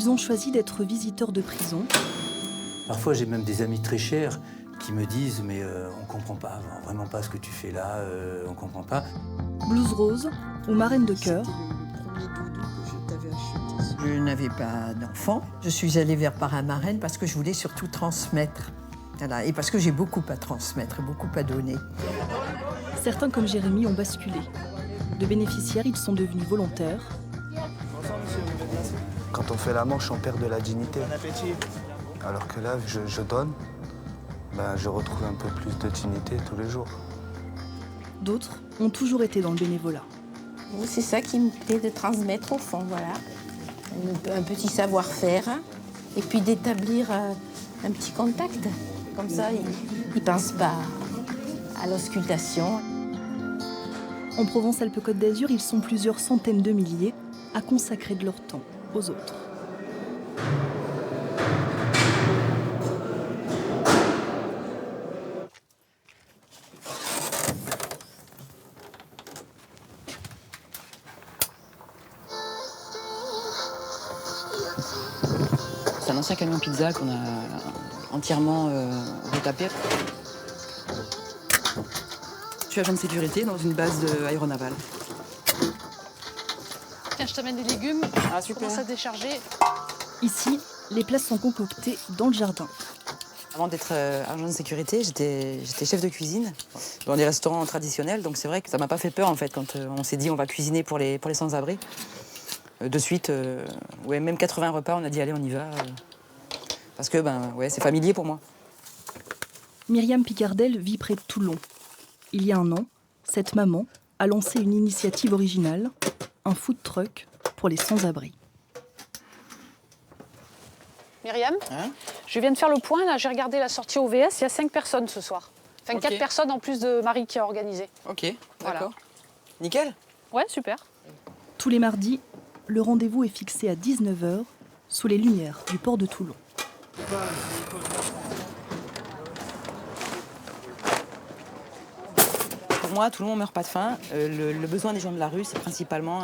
Ils ont choisi d'être visiteurs de prison. Parfois, j'ai même des amis très chers qui me disent « mais on comprend pas, vraiment pas ce que tu fais là, on comprend pas ». Blouse rose ou marraine de cœur. Je n'avais pas d'enfant. Je suis allée vers Paramarraine parce que je voulais surtout transmettre. Voilà. Et parce que j'ai beaucoup à transmettre, beaucoup à donner. Certains, comme Jérémy, ont basculé. De bénéficiaires, ils sont devenus volontaires. Quand on fait la manche, on perd de la dignité. Alors que là, je donne, ben, je retrouve un peu plus de dignité tous les jours. D'autres ont toujours été dans le bénévolat. C'est ça qui me plaît de transmettre au fond, voilà. Un petit savoir-faire et puis d'établir un petit contact. Comme ça, ils ne pensent pas à l'auscultation. En Provence-Alpes-Côte d'Azur, ils sont plusieurs centaines de milliers à consacrer de leur temps aux autres. C'est un ancien camion pizza qu'on a entièrement retapé. Je suis agent de sécurité dans une base aéronavale. Tiens, je t'amène des légumes. Ah, super. Commence à décharger. Ici, les plats sont concoctés dans le jardin. Avant d'être agent de sécurité, j'étais chef de cuisine dans des restaurants traditionnels. Donc c'est vrai que ça m'a pas fait peur en fait quand on s'est dit on va cuisiner pour les sans-abri. De suite, ouais, même 80 repas, on a dit allez, on y va. Parce que ouais, c'est familier pour moi. Myriam Picardel vit près de Toulon. Il y a un an, cette maman a lancé une initiative originale, un food truck pour les sans-abri. Myriam, Hein? je viens de faire le point, là, j'ai regardé la sortie OVS, il y a 5 personnes ce soir. Enfin, Ok. 4 personnes en plus de Marie qui a organisé. Ok, Voilà. d'accord. Nickel. Ouais, super. Tous les mardis, le rendez-vous est fixé à 19h sous les lumières du port de Toulon. Pour moi, tout le monde ne meurt pas de faim. Le besoin des gens de la rue, c'est principalement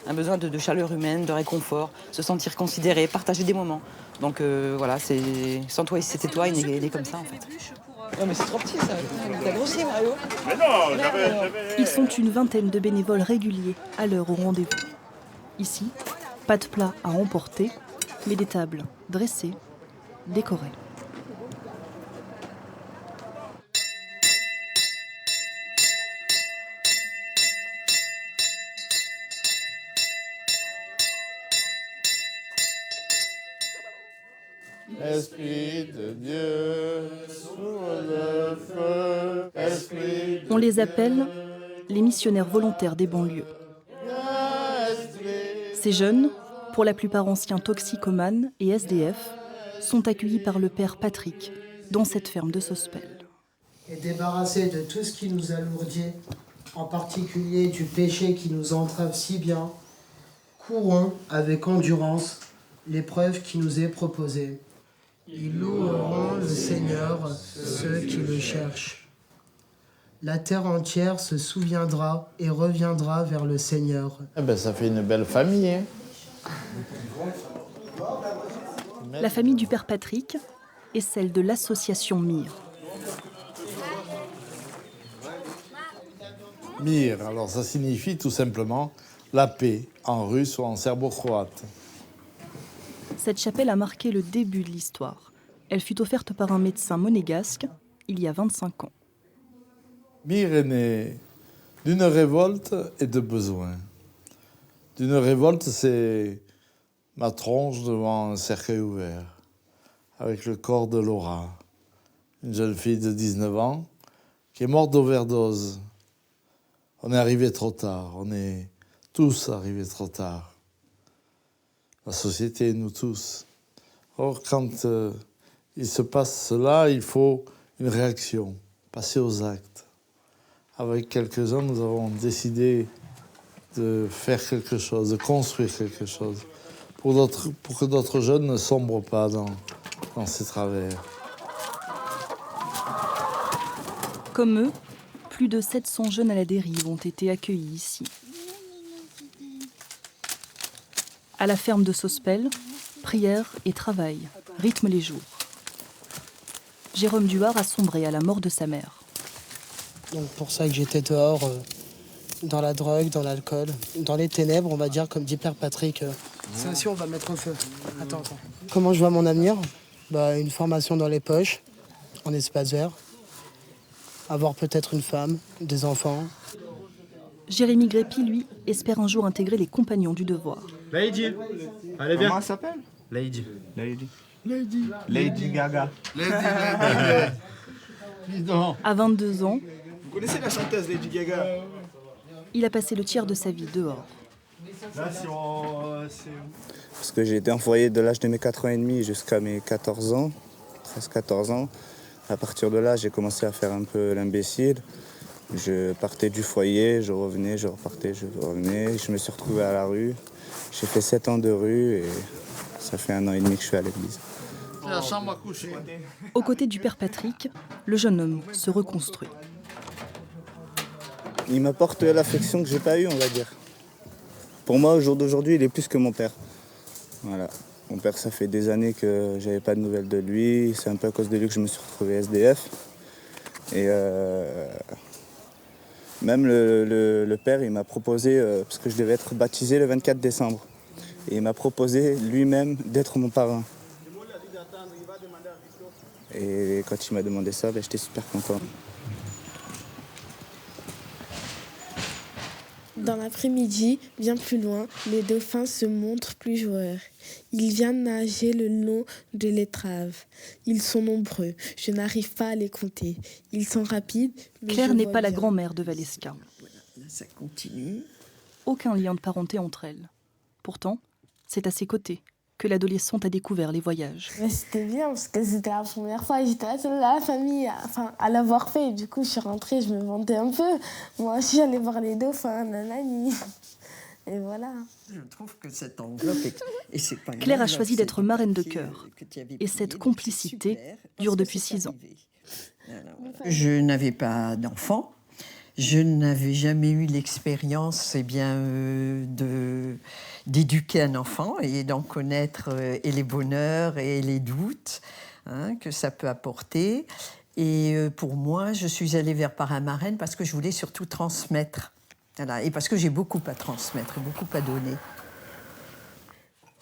un besoin de chaleur humaine, de réconfort, se sentir considéré, partager des moments. Donc voilà, c'est sans toi, c'était toi, il est comme ça en fait. Non mais c'est trop petit ça, t'as grossi Mario. Mais non, j'avais... Ils sont une vingtaine de bénévoles réguliers à l'heure au rendez-vous. Ici, pas de plat à emporter, mais des tables dressées, décorées. Esprit de Dieu, sous le feu, esprit de On les appelle les missionnaires volontaires des banlieues. Ces jeunes, pour la plupart anciens toxicomanes et SDF, sont accueillis par le père Patrick dans cette ferme de Sospel. Et débarrassés de tout ce qui nous alourdit, en particulier du péché qui nous entrave si bien, courons avec endurance l'épreuve qui nous est proposée. Ils loueront le Seigneur, ceux qui le cherchent. La terre entière se souviendra et reviendra vers le Seigneur. Eh ben, ça fait une belle famille, hein. La famille du père Patrick est celle de l'association MIR. Mir, alors ça signifie tout simplement la paix, en russe ou en serbo-croate. Cette chapelle a marqué le début de l'histoire. Elle fut offerte par un médecin monégasque il y a 25 ans. Mir est né d'une révolte et de besoin. D'une révolte, c'est ma tronche devant un cercueil ouvert, avec le corps de Laura, une jeune fille de 19 ans qui est morte d'overdose. On est arrivé trop tard, on est tous arrivés trop tard. La société, nous tous. Or, quand il se passe cela, il faut une réaction, passer aux actes. Avec quelques-uns, nous avons décidé de faire quelque chose, de construire quelque chose, pour que d'autres jeunes ne sombrent pas dans ces travers. Comme eux, plus de 700 jeunes à la dérive ont été accueillis ici. À la ferme de Sospel, Prière et travail rythment les jours. Jérôme Duhard a sombré à la mort de sa mère. Donc pour ça que j'étais dehors, dans la drogue, dans l'alcool, dans les ténèbres, on va dire, comme dit Père Patrick. Ça aussi, on va mettre au feu. Attends. Comment je vois mon avenir? Une formation dans les poches, en espace vert. Avoir peut-être une femme, des enfants. Jérémy Grépy, lui, espère un jour intégrer les compagnons du devoir. Lady, allez bien. Comment elle s'appelle? Lady. Lady Gaga. À 22 ans, Vous connaissez la chanteuse Lady Gaga? il a passé le tiers de sa vie dehors. Là, c'est où? Parce que j'ai été en foyer de l'âge de mes 4 ans et demi jusqu'à mes 14 ans, 13-14 ans. À partir de là, j'ai commencé à faire un peu l'imbécile. Je partais du foyer, je revenais, je repartais, je revenais. Je me suis retrouvé à la rue. J'ai fait 7 ans de rue et ça fait 1 an et demi que je suis à l'église. La chambre à coucher. Aux côtés du père Patrick, le jeune homme se reconstruit. Il m'apporte l'affection que j'ai pas eue, on va dire. Pour moi, au jour d'aujourd'hui, il est plus que mon père. Voilà. Mon père, ça fait des années que j'avais pas de nouvelles de lui. C'est un peu à cause de lui que je me suis retrouvé SDF. Et même le père, il m'a proposé, parce que je devais être baptisé le 24 décembre. Et il m'a proposé lui-même d'être mon parrain. Et quand il m'a demandé ça, j'étais super content. Dans l'après-midi, bien plus loin, les dauphins se montrent plus joueurs. Ils viennent nager le long de l'étrave. Ils sont nombreux, je n'arrive pas à les compter. Ils sont rapides, mais Claire je n'est vois pas la bien. grand-mère de Valeska. Là, ça continue. Aucun lien de parenté entre elles. Pourtant, c'est à ses côtés que l'adolescente a découvert les voyages. Mais c'était bien parce que c'était la première fois. J'étais la seule de la famille à l'avoir fait. Du coup, je suis rentrée, je me vantais un peu. Moi aussi, j'allais voir les dauphins, nanani. Et voilà. Je trouve que cette enveloppe et c'est pas Claire a grave, choisi c'est d'être marraine de papier, cœur. que tu avais Et plié, cette donc complicité c'est super, dure parce que depuis c'est 6 ans. arrivé. Voilà. Je n'avais pas d'enfant. Je n'avais jamais eu l'expérience d'éduquer un enfant et d'en connaître et les bonheurs et les doutes que ça peut apporter. Et pour moi, je suis allée vers parrain marraine parce que je voulais surtout transmettre. Voilà. Et parce que j'ai beaucoup à transmettre et beaucoup à donner.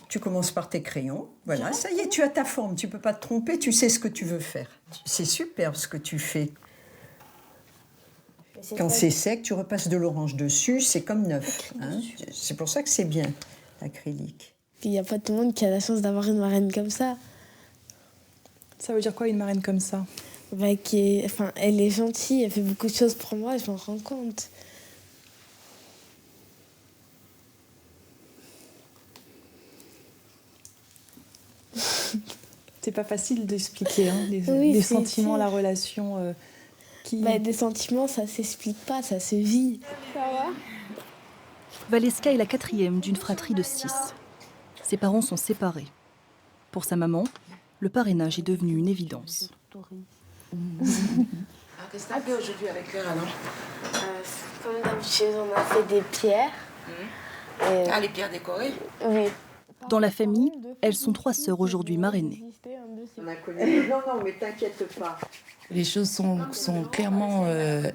Tu commences par tes crayons. Voilà, ça y est, tu as ta forme. Tu ne peux pas te tromper, tu sais ce que tu veux faire. C'est super ce que tu fais. Quand c'est sec, tu repasses de l'orange dessus, c'est comme neuf. C'est pour ça que c'est bien, l'acrylique. Il n'y a pas tout le monde qui a la chance d'avoir une marraine comme ça. Ça veut dire quoi, une marraine comme ça? Elle est gentille, elle fait beaucoup de choses pour moi, je m'en rends compte. C'est pas facile d'expliquer les Oui, sentiments, la relation des sentiments, ça s'explique pas, ça se vit. Ça va? Valeska est la 4e d'une fratrie de 6. Ses parents sont séparés. Pour sa maman, le parrainage est devenu une évidence. Qu'est-ce que tu as fait aujourd'hui avec Claire alors? Comme d'habitude, on a fait des pierres. Les pierres décorées? Oui. Dans la famille, elles sont 3 sœurs aujourd'hui marrainées. On a connu. Non, mais t'inquiète pas. Les choses sont clairement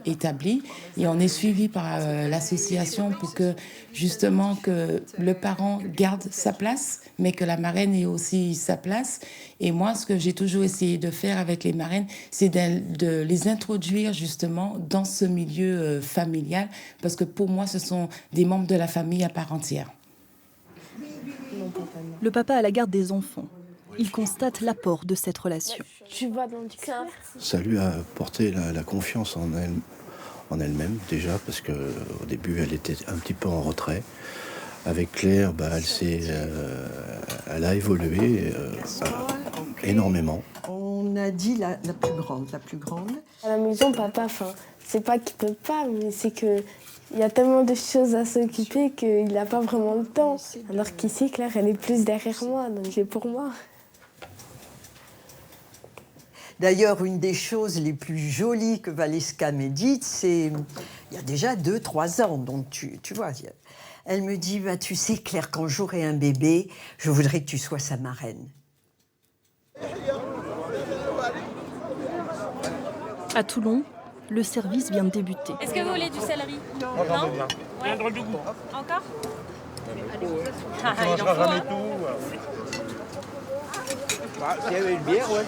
établies et on est suivi par l'association pour que justement que le parent garde sa place, mais que la marraine ait aussi sa place. Et moi, ce que j'ai toujours essayé de faire avec les marraines, c'est de les introduire justement dans ce milieu familial, parce que pour moi, ce sont des membres de la famille à part entière. Le papa a la garde des enfants. Il constate l'apport de cette relation. Tu vas dans le cœur. Ça lui a apporté la confiance en elle-même déjà, parce qu'au début elle était un petit peu en retrait. Avec Claire, elle a évolué énormément. On a dit la plus grande. À la maison, papa, c'est pas qu'il peut pas, mais c'est que il y a tellement de choses à s'occuper qu'il n'a pas vraiment le temps. Alors qu'ici, Claire, elle est plus derrière moi, donc elle est pour moi. D'ailleurs, une des choses les plus jolies que Valeska m'ait dites, c'est... Il il y a déjà 2-3 ans, donc tu vois. Elle me dit, bah, tu sais Claire, quand j'aurai un bébé, je voudrais que tu sois sa marraine. À Toulon, le service vient de débuter. Est-ce que vous voulez du céleri? Non. Un drôle de goût. Encore? On ne mangera jamais tout. S'il y avait une bière, ouais.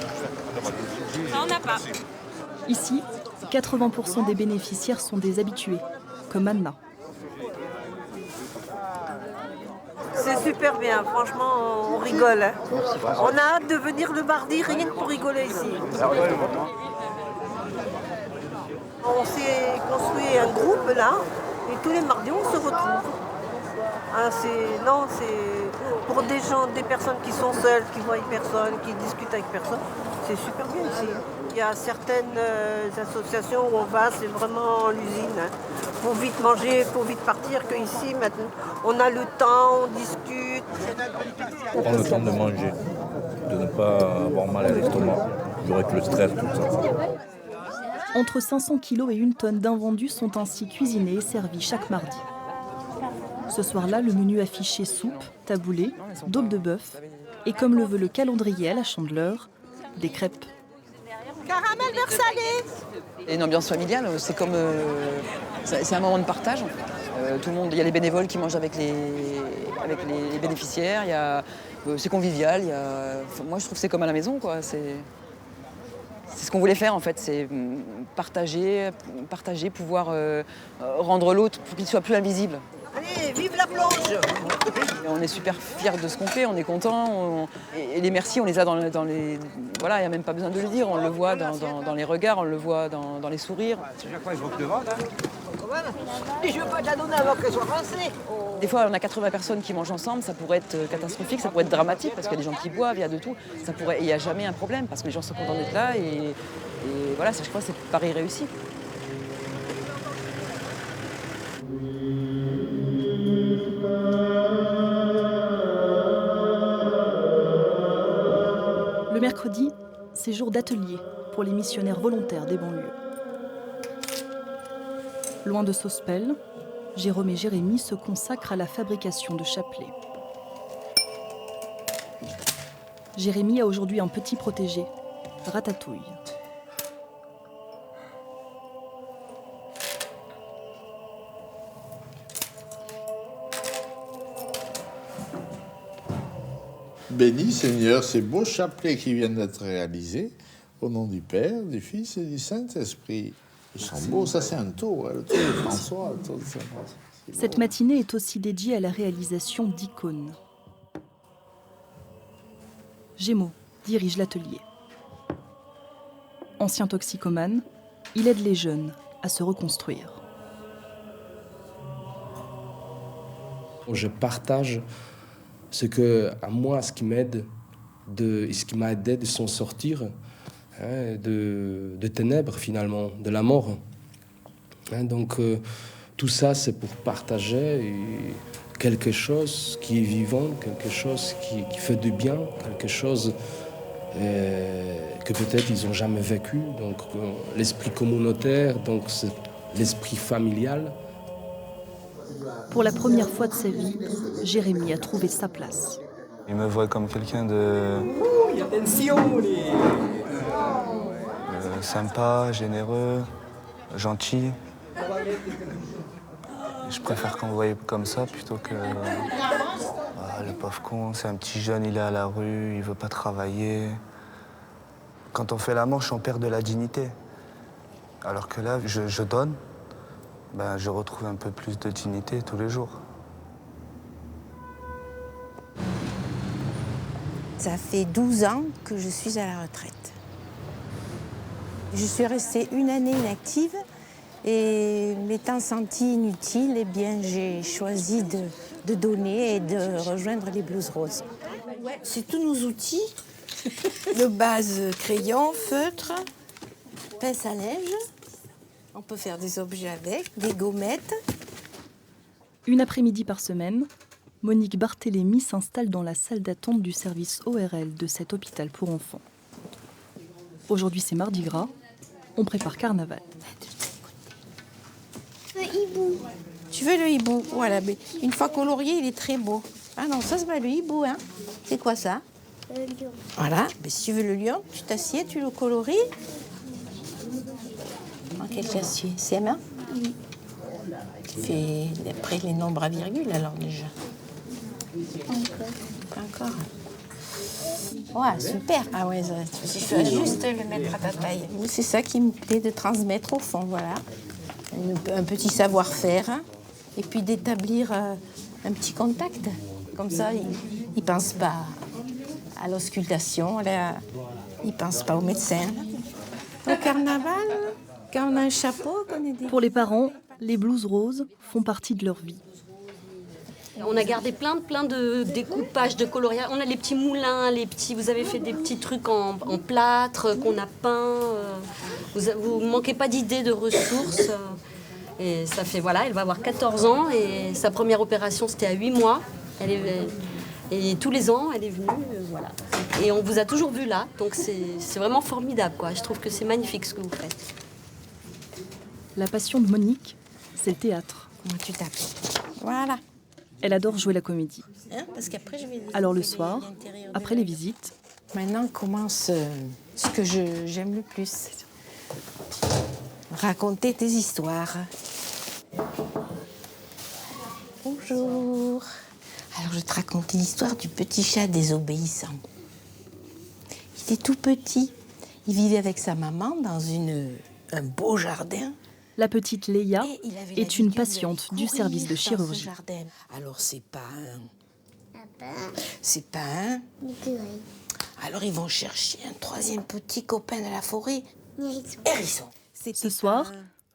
Non, on n'a pas. Ici, 80% des bénéficiaires sont des habitués, comme Anna. C'est super bien, franchement, on rigole. Hein. On a hâte de venir le mardi, rien que pour rigoler ici. On s'est construit un groupe là, et tous les mardis on se retrouve. Hein, c'est pour des gens, des personnes qui sont seules, qui voient personne, qui discutent avec personne, c'est super bien ici. Il y a certaines associations où on va, c'est vraiment l'usine. Hein. Faut vite manger, faut vite partir, qu'ici maintenant on a le temps, on discute. Prendre le temps de manger, de ne pas avoir mal à l'estomac, avec le stress, tout ça. Entre 500 kilos et 1 tonne d'invendus sont ainsi cuisinés et servis chaque mardi. Ce soir-là, le menu affiché soupe, taboulé, daube de bœuf et, comme le veut le calendrier à la Chandeleur, des crêpes. Caramel beurre salé. Une ambiance familiale, c'est comme c'est un moment de partage. Tout le monde, il y a les bénévoles qui mangent avec les bénéficiaires. C'est convivial. Moi, je trouve que c'est comme à la maison, quoi. C'est ce qu'on voulait faire en fait, c'est partager, pouvoir rendre l'autre pour qu'il soit plus invisible. Allez, vive la plonge! On est super fiers de ce qu'on fait, on est contents. Et les merci, on les a dans les... Voilà, il n'y a même pas besoin de le dire, on le voit dans les regards, on le voit dans les sourires. Chaque fois, ils vont te vendre. Je ne veux pas te la donner avant qu'elle soit rincée. Des fois, on a 80 personnes qui mangent ensemble, ça pourrait être catastrophique, ça pourrait être dramatique, parce qu'il y a des gens qui boivent, il y a de tout. Il n'y a jamais un problème, parce que les gens sont contents d'être là, et voilà, je crois que c'est pari réussi. Le mercredi, c'est jour d'atelier pour les missionnaires volontaires des banlieues. Loin de Sospel, Jérôme et Jérémy se consacrent à la fabrication de chapelets. Jérémy a aujourd'hui un petit protégé, Ratatouille. Béni Seigneur, ces beaux chapelets qui viennent d'être réalisés, au nom du Père, du Fils et du Saint-Esprit. Ils sont beaux, ça c'est un tour, le tour de François, le tour de Saint-François. Cette matinée est aussi dédiée à la réalisation d'icônes. Gémeaux dirige l'atelier. Ancien toxicomane, il aide les jeunes à se reconstruire. Je partage ce qui m'aide, ce qui m'a aidé de s'en sortir, hein, de ténèbres finalement, de la mort. Hein, donc tout ça, c'est pour partager quelque chose qui est vivant, quelque chose qui fait du bien, quelque chose que peut-être ils n'ont jamais vécu. Donc l'esprit communautaire, donc c'est l'esprit familial. Pour la première fois de sa vie, Jérémy a trouvé sa place. Il me voit comme quelqu'un de sympa, généreux, gentil. Je préfère qu'on me voie comme ça plutôt que le pauvre con, c'est un petit jeune, il est à la rue, il veut pas travailler. Quand on fait la manche, on perd de la dignité. Alors que là, je donne. Je retrouve un peu plus de dignité tous les jours. Ça fait 12 ans que je suis à la retraite. Je suis restée 1 année inactive et m'étant sentie inutile, eh bien, j'ai choisi de donner et de rejoindre les Blues Roses. C'est tous nos outils, de base crayon, feutre, pince à linge. On peut faire des objets avec, des gommettes. Une après-midi par semaine, Monique Barthélémy s'installe dans la salle d'attente du service ORL de cet hôpital pour enfants. Aujourd'hui, c'est Mardi Gras. On prépare Carnaval. hibou. Tu veux le hibou? Voilà, mais une fois colorié, il est très beau. Ah non, ça c'est pas le hibou, hein. C'est quoi ça? Le lion. Voilà, mais si tu veux le lion, tu t'assieds, tu le colories. En quel casse-tu? CM1? Oui. Tu fais après les nombres à virgule alors déjà? Pas encore. Ouais, super. Ah ouais, tu fais juste le mettre à ta taille. C'est ça qui me plaît de transmettre au fond, voilà. Un petit savoir-faire et puis d'établir un petit contact. Comme ça, ils ne pensent pas à l'auscultation, ils ne pensent pas au médecin. Au carnaval, quand on a un chapeau, qu'on est des... Pour les parents, les blouses roses font partie de leur vie. On a gardé plein de découpages, de coloriages. On a les petits moulins, vous avez fait des petits trucs en plâtre qu'on a peints. Vous ne manquez pas d'idées, de ressources. Et ça fait, voilà, elle va avoir 14 ans et sa première opération, c'était à 8 mois. Et tous les ans, elle est venue, voilà. Et on vous a toujours vu là, donc c'est vraiment formidable, quoi. Je trouve que c'est magnifique ce que vous faites. La passion de Monique, c'est le théâtre. Comment tu t'appelles? Voilà. Elle adore jouer la comédie. Hein, parce qu'après, je vais alors le soir, après les visites... Maintenant commence ce que j'aime le plus. Raconter tes histoires. Bonjour. Alors je te raconte l'histoire du petit chat désobéissant. Il était tout petit. Il vivait avec sa maman dans un beau jardin. La petite Léa est une patiente du service de chirurgie. Alors c'est pas un... Alors ils vont chercher un troisième petit copain de la forêt. Hérisson. Ce soir,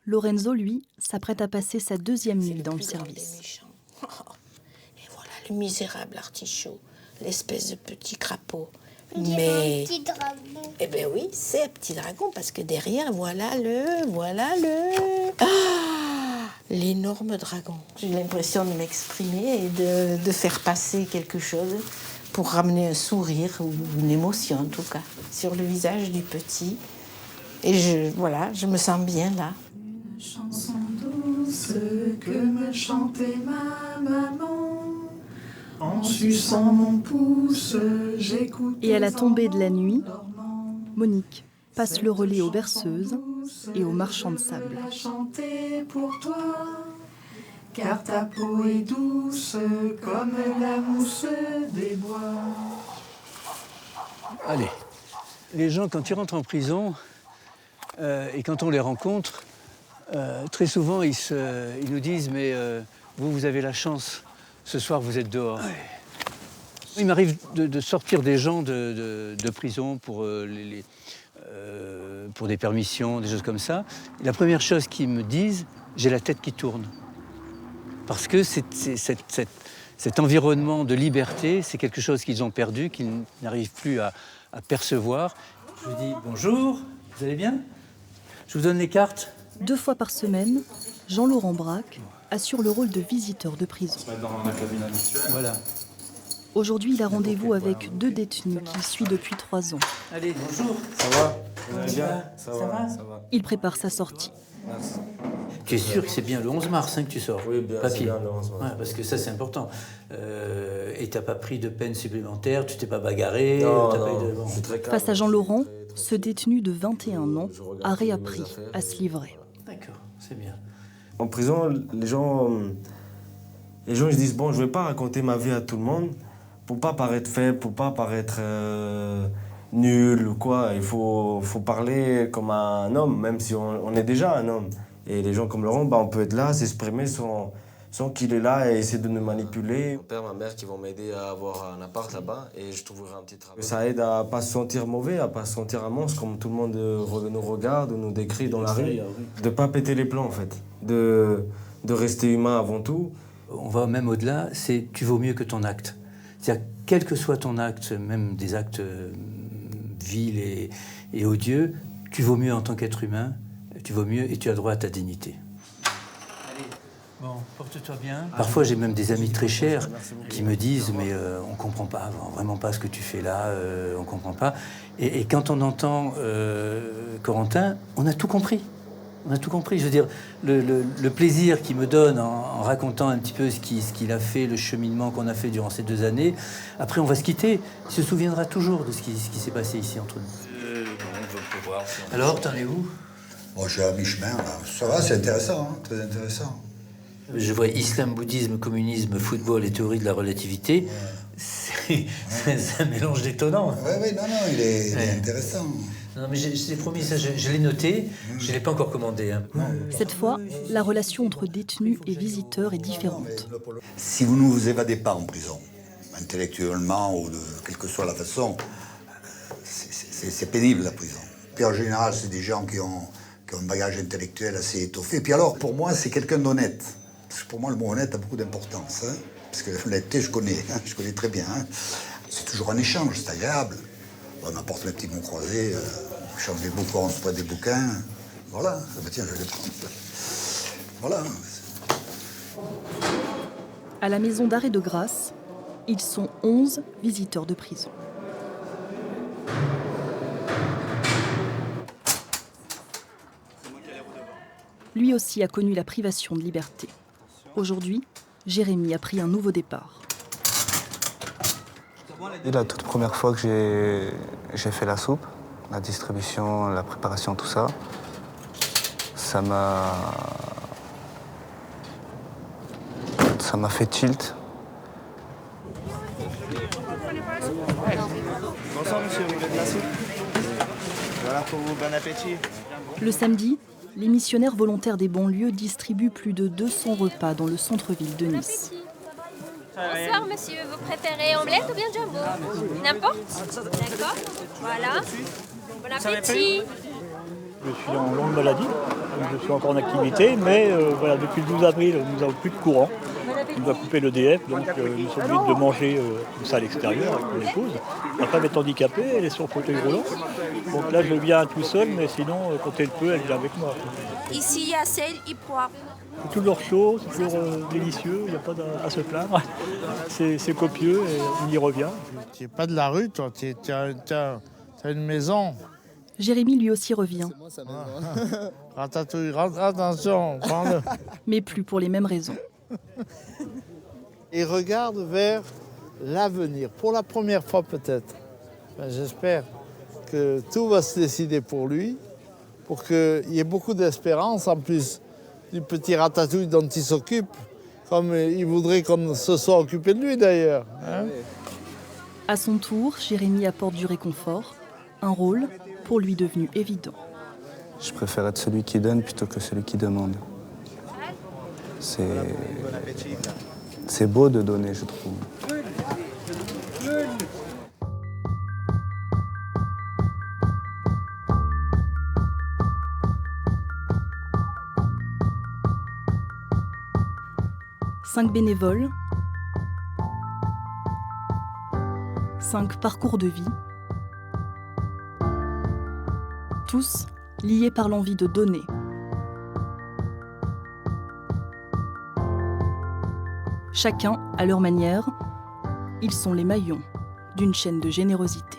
Lorenzo, lui, s'apprête à passer sa deuxième nuit dans le service. Et voilà le misérable artichaut, l'espèce de petit crapaud. On dirait un petit dragon. Eh bien oui, c'est un petit dragon parce que derrière, voilà l'énorme dragon. J'ai l'impression de m'exprimer et de faire passer quelque chose pour ramener un sourire ou une émotion en tout cas sur le visage du petit. Et je me sens bien là. Une chanson douce que me chantait ma maman. En suçant mon pouce, j'écoutais. Et à la tombée de la nuit, Monique passe le relais aux berceuses et aux marchands de sable. Chanter pour toi, car ta peau est douce comme la mousse des bois. Allez, les gens quand ils rentrent en prison et quand on les rencontre, très souvent ils nous disent mais vous avez la chance. Ce soir, vous êtes dehors. Ouais. Il m'arrive de sortir des gens de prison pour des permissions, des choses comme ça. Et la première chose qu'ils me disent, j'ai la tête qui tourne. Parce que cet environnement de liberté, c'est quelque chose qu'ils ont perdu, qu'ils n'arrivent plus à percevoir. Je vous dis bonjour, vous allez bien? Je vous donne les cartes. 2 fois par semaine, Jean-Laurent Braque assure le rôle de visiteur de prison. Voilà. Aujourd'hui, il a rendez-vous avec 2 détenus qu'il suit depuis 3 ans. Allez, bonjour. Ça va? Vous allez bien? Ça va. Il prépare sa sortie. Merci. Tu es sûr que c'est bien le 11 mars que tu sors? Oui, bien, papier. Bien le 11 mars. Ouais, parce que ça, c'est important. Et tu n'as pas pris de peine supplémentaire, tu t'es pas bagarré? Non, Face à Jean-Laurent, ce détenu de 21 ans a réappris à se livrer. D'accord, c'est bien. En prison, les gens ils se disent bon, je vais pas raconter ma vie à tout le monde pour pas paraître faible, pour pas paraître nul ou quoi. Il faut parler comme un homme, même si on est déjà un homme. Et les gens comme Laurent, on peut être là, s'exprimer sans qu'il est là et essayer de nous manipuler. Mon père, ma mère qui vont m'aider à avoir un appart là-bas et je trouverai un petit travail. Ça aide à pas se sentir mauvais, à pas se sentir un monstre comme tout le monde nous regarde ou nous décrit dans la rue. De pas péter les plans en fait, de rester humain avant tout. On va même au-delà, c'est tu vaux mieux que ton acte. C'est-à-dire, quel que soit ton acte, même des actes vils et odieux, tu vaux mieux en tant qu'être humain, tu vaux mieux et tu as droit à ta dignité. Allez, bon, porte-toi bien. Parfois, j'ai même des amis très chers qui me disent mais on comprend pas, vraiment pas ce que tu fais là, on comprend pas. Et quand on entend Corentin, on a tout compris. On a tout compris. Je veux dire, le plaisir qu'il me donne en racontant un petit peu ce qu'il a fait, le cheminement qu'on a fait durant ces 2 années. Après, on va se quitter. Il se souviendra toujours de ce qui s'est passé ici entre nous. Alors, t'en es où? Bon, je suis à mi-chemin, là. Ça va, c'est intéressant, hein, très intéressant. Je vois islam, bouddhisme, communisme, football et théorie de la relativité. C'est un mélange détonnant. Oui, non, il est intéressant. Non, mais je t'ai promis, ça, je l'ai noté. Je ne l'ai pas encore commandé. Hein. Cette fois, la relation entre détenus et visiteurs est différente. Si vous ne vous évadez pas en prison, intellectuellement ou de quelle que soit la façon, c'est pénible, la prison. Puis en général, c'est des gens qui ont un bagage intellectuel assez étoffé. Puis alors, pour moi, c'est quelqu'un d'honnête. Parce que pour moi, le mot honnête a beaucoup d'importance. Hein, parce que l'honnêteté, je connais très bien. Hein. C'est toujours un échange, c'est agréable. On apporte les petits mots croisés, on change des bouquins, on se prête des bouquins. Voilà, tiens, je vais les prendre. Voilà. À la maison d'arrêt de Grasse, ils sont 11 visiteurs de prison. Lui aussi a connu la privation de liberté. Aujourd'hui, Jérémy a pris un nouveau départ. Et la toute première fois que j'ai fait la soupe, la distribution, la préparation, tout ça, ça m'a fait tilt. Bonsoir monsieur, vous voulez de la soupe? Voilà pour vous, bon appétit. Le samedi, les missionnaires volontaires des banlieues distribuent plus de 200 repas dans le centre-ville de Nice. Bonsoir monsieur, vous préférez omelette ou bien jumbo? N'importe. D'accord. Voilà. Bon appétit. Je suis en longue maladie, je suis encore en activité, mais voilà, depuis le 12 avril, nous n'avons plus de courant. On nous a coupé l'EDF, donc nous sommes obligés de manger comme ça à l'extérieur avec mon épouse. Ma femme est handicapée, elle est sur fauteuil roulant. Donc là, je viens tout seul, mais sinon, quand elle peut, elle vient avec moi. Ici, il y a sel et poivre. C'est toujours chaud, c'est toujours délicieux, il n'y a pas à se plaindre. C'est copieux et on y revient. Tu n'es pas de la rue, toi, tu as une maison. Jérémy lui aussi revient. Ratatouille, attention, prends-le. Mais plus pour les mêmes raisons. Il regarde vers l'avenir, pour la première fois peut-être. J'espère que tout va se décider pour lui, pour qu'il y ait beaucoup d'espérance en plus du petit ratatouille dont il s'occupe, comme il voudrait qu'on se soit occupé de lui d'ailleurs. Hein. À son tour, Jérémy apporte du réconfort, un rôle pour lui devenu évident. Je préfère être celui qui donne plutôt que celui qui demande. C'est beau de donner, je trouve. Cinq bénévoles, 5 parcours de vie, tous liés par l'envie de donner. Chacun à leur manière, ils sont les maillons d'une chaîne de générosité.